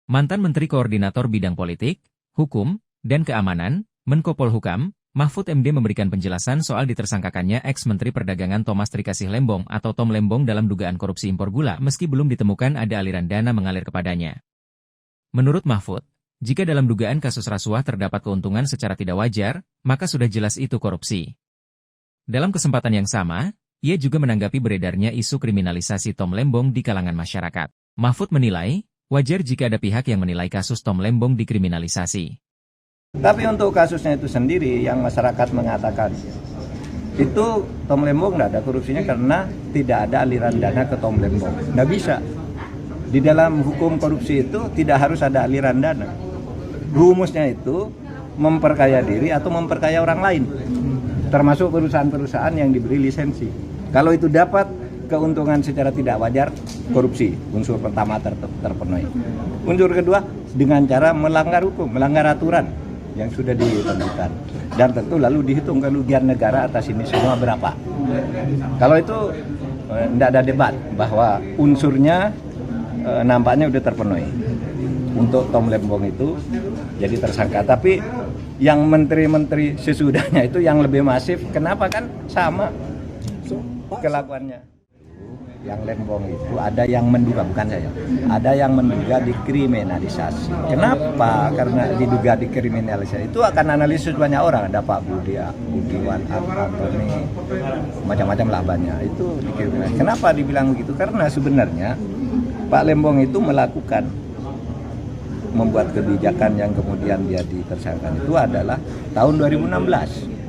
Mantan Menteri Koordinator Bidang Politik, Hukum, dan Keamanan, Menko Polhukam, Mahfud MD memberikan penjelasan soal ditersangkakannya ex-Menteri Perdagangan Thomas Trikasih Lembong atau Tom Lembong dalam dugaan korupsi impor gula meski belum ditemukan ada aliran dana mengalir kepadanya. Menurut Mahfud, jika dalam dugaan kasus rasuah terdapat keuntungan secara tidak wajar, maka sudah jelas itu korupsi. Dalam kesempatan yang sama, ia juga menanggapi beredarnya isu kriminalisasi Tom Lembong di kalangan masyarakat. Mahfud menilai, wajar jika ada pihak yang menilai kasus Tom Lembong dikriminalisasi. Tapi untuk kasusnya itu sendiri yang masyarakat mengatakan itu Tom Lembong tidak ada korupsinya karena tidak ada aliran dana ke Tom Lembong. Nggak bisa. Di dalam hukum korupsi itu tidak harus ada aliran dana. Rumusnya itu memperkaya diri atau memperkaya orang lain. Termasuk perusahaan-perusahaan yang diberi lisensi. Kalau itu dapat keuntungan secara tidak wajar, korupsi. Unsur pertama terpenuhi. Unsur kedua, dengan cara melanggar hukum, melanggar aturan yang sudah ditentukan. Dan tentu lalu dihitung kerugian negara atas ini semua berapa. Kalau itu tidak ada debat bahwa unsurnya nampaknya sudah terpenuhi. Untuk Tom Lembong itu jadi tersangka. Tapi yang menteri-menteri sesudahnya itu yang lebih masif, kenapa kan sama kelakuannya. Yang Lembong itu ada yang menduga, bukan saya, ada yang menduga dikriminalisasi. Kenapa? Karena diduga dikriminalisasi itu akan analisis banyak orang. Ada Pak Budiwan, Antoni, macam-macam lah banyak. Itu dikriminalisasi. Kenapa dibilang begitu? Karena sebenarnya Pak Lembong itu membuat kebijakan yang kemudian dia ditersangkakan itu adalah tahun 2016.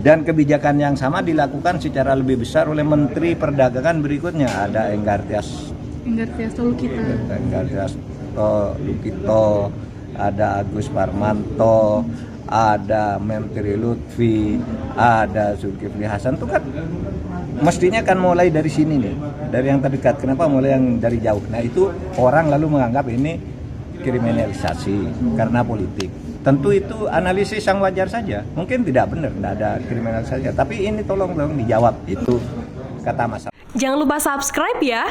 Dan kebijakan yang sama dilakukan secara lebih besar oleh Menteri Perdagangan berikutnya. Ada Enggartias Lukito, ada Agus Parmanto, ada Menteri Lutfi, ada Zulkifli Hasan. Itu kan mestinya kan mulai dari sini nih, dari yang terdekat. Kenapa mulai yang dari jauh? Nah itu orang lalu menganggap ini kriminalisasi karena politik. Tentu itu analisis yang wajar saja. Mungkin tidak benar, tidak ada kriminalisasi. Tapi ini tolong dijawab. Itu kata Mas. Jangan lupa subscribe ya.